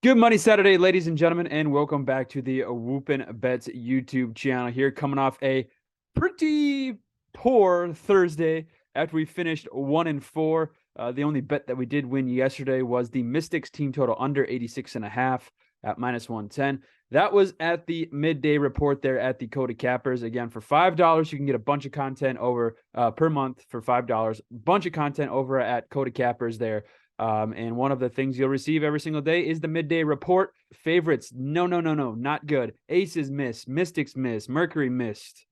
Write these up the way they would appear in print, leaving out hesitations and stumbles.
Good Money Saturday, ladies and gentlemen, and welcome back to the Whoopin' Bets YouTube channel here, coming off a pretty poor Thursday after we finished 1-4. The only bet that we did win yesterday was the Mystics team total under 86.5 at -110. That was at the midday report there at the Coda Cappers. Again, for $5, you can get a bunch of content over per month for $5. Bunch of content over at Coda Cappers there. And one of the things you'll receive every single day is the midday report. Favorites, no, not good. Aces miss, Mystics miss, Mercury missed.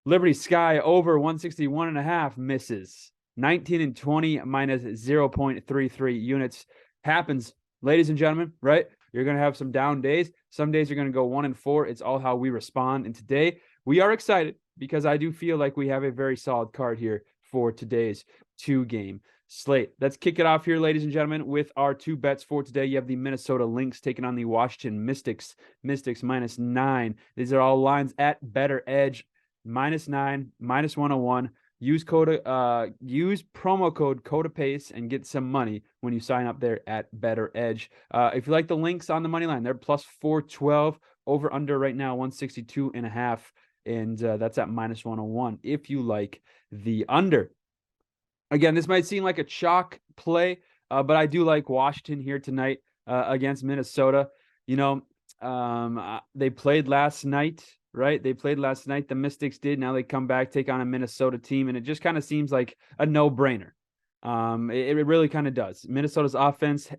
Liberty Sky over 161.5 misses. 19 and 20 minus 0.33 units. Happens, ladies and gentlemen, right? You're going to have some down days. Some days you're going to go 1-4. It's all how we respond. And today we are excited because I do feel like we have a very solid card here for today's two-game slate. Let's kick it off here, ladies and gentlemen, with our two bets for today. You have the Minnesota Lynx taking on the Washington Mystics. Mystics -9. These are all lines at better edge. -9, -101. Use promo code CODAPACE and get some money when you sign up there at Better Edge. If you like the Lynx on the money line, they're plus 412. Over under right now 162.5, and that's at -101 if you like the under. Again, this might seem like a chalk play, but I do like Washington here tonight against Minnesota. They played last night, right? They played last night. The Mystics did. Now they come back, take on a Minnesota team, and it just kind of seems like a no-brainer. It really kind of does. Minnesota's offense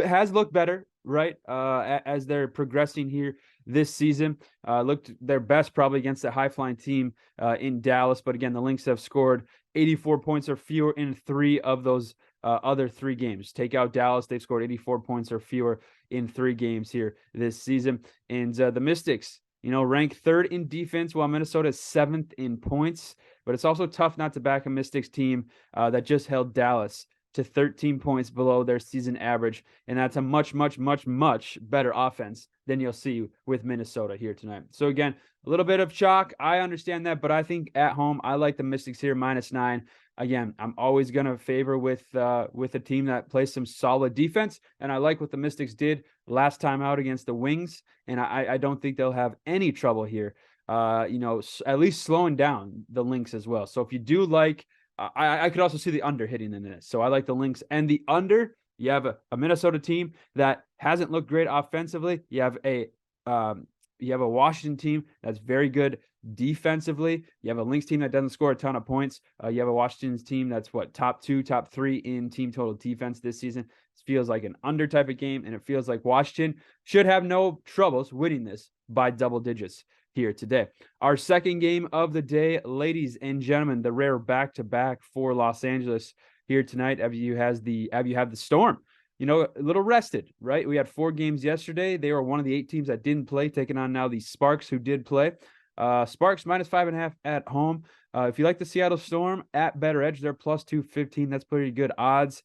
has looked better, right? As they're progressing here this season. Looked their best probably against a high-flying team in Dallas. But again, the Lynx have scored 84 points or fewer in 3 of those other 3 games. Take out Dallas, they've scored 84 points or fewer in 3 games here this season. And the Mystics, ranked 3rd in defense, while Minnesota is 7th in points. But it's also tough not to back a Mystics team that just held Dallas to 13 points below their season average. And that's a much, much, much, much better offense than you'll see with Minnesota here tonight. So again, a little bit of chalk. I understand that, but I think at home, I like the Mystics here -9. Again, I'm always going to favor with a team that plays some solid defense, and I like what the Mystics did last time out against the Wings, and I don't think they'll have any trouble here. At least slowing down the Lynx as well. So if you do like, I could also see the under hitting in this. So I like the Lynx and the under. You have a Minnesota team that hasn't looked great offensively. You have a Washington team that's very good defensively. You have a Lynx team that doesn't score a ton of points. You have a Washington team that's top 2, top 3 in team total defense this season. It feels like an under type of game, and it feels like Washington should have no troubles winning this by double digits here today. Our second game of the day, ladies and gentlemen, the rare back-to-back for Los Angeles here tonight. You have the Storm. A little rested, right? We had 4 games yesterday. They were one of the 8 teams that didn't play, taking on now the Sparks, who did play. Sparks -5.5 at home. If you like the Seattle Storm at better edge, they're plus 215. That's pretty good odds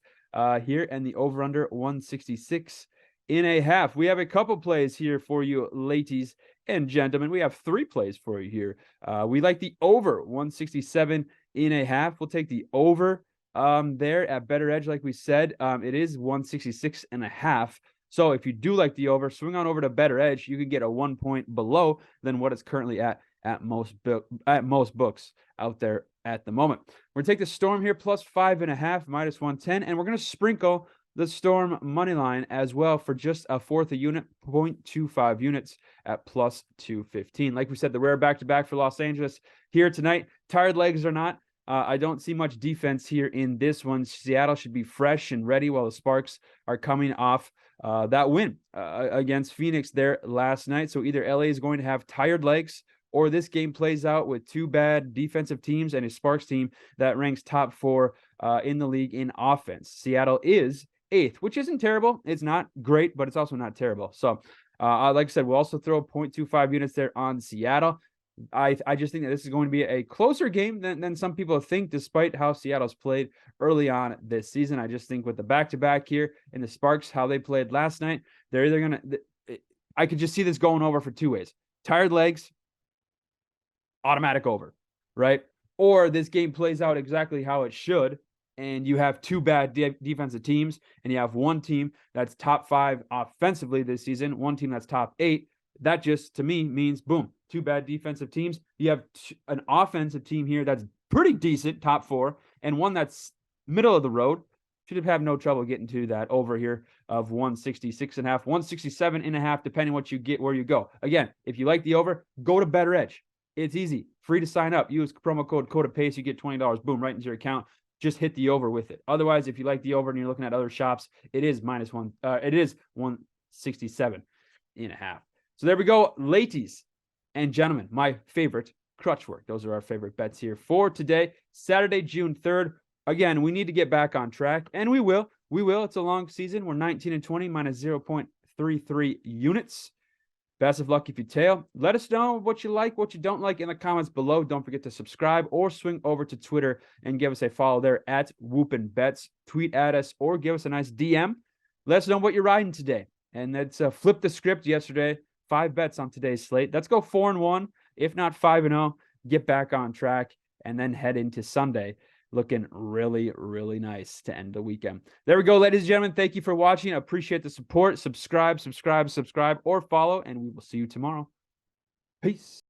here. And the over-under 166.5. We have a couple plays here for you, ladies and gentlemen. We have 3 plays for you here. We like the over 167.5. We'll take the over there at better edge. Like we said, it is 166.5. So if you do like the over, swing on over to better edge. You can get a 1 point below than what it's currently at most books out there at the moment. We're going to take the Storm here plus 5.5, -110, and we're going to sprinkle the Storm money line as well for just a fourth a unit, 0.25 units at plus 215. Like we said, the rare back-to-back for Los Angeles here tonight. Tired legs or not, I don't see much defense here in this one. Seattle should be fresh and ready while the Sparks are coming off that win against Phoenix there last night. So either LA is going to have tired legs, or this game plays out with 2 bad defensive teams and a Sparks team that ranks top 4 in the league in offense. Seattle is 8th, which isn't terrible. It's not great, but it's also not terrible. So like I said, we'll also throw 0.25 units there on Seattle. I just think that this is going to be a closer game than some people think, despite how Seattle's played early on this season. I just think with the back-to-back here and the Sparks, how they played last night, they're either going to – I could just see this going over for 2 ways. Tired legs, automatic over, right? Or this game plays out exactly how it should, and you have two bad defensive teams, and you have one team that's top 5 offensively this season, one team that's top 8, that just, to me, means, boom, two bad defensive teams. You have an offensive team here that's pretty decent, top 4, and one that's middle of the road. Should have no trouble getting to that over here of 166.5, 167.5, depending what you get, where you go. Again, if you like the over, go to Better Edge. It's easy. Free to sign up. Use promo code CODAPACE. You get $20, boom, right into your account. Just hit the over with it. Otherwise, if you like the over and you're looking at other shops, it is it is 167.5. So there we go, ladies and gentlemen, my favorite crutch work. Those are our favorite bets here for today, Saturday, June 3rd. Again, we need to get back on track, and we will. We will. It's a long season. We're 19-20 minus 0.33 units. Best of luck if you tail. Let us know what you like, what you don't like in the comments below. Don't forget to subscribe or swing over to Twitter and give us a follow there at WhoopinBets. Tweet at us or give us a nice DM. Let us know what you're riding today. And let's flip the script yesterday. 5 bets on today's slate. Let's go 4-1, if not 5-0. Get back on track and then head into Sunday looking really, really nice to end the weekend. There we go, ladies and gentlemen. Thank you for watching. I appreciate the support. Subscribe, or follow, and we will see you tomorrow. Peace.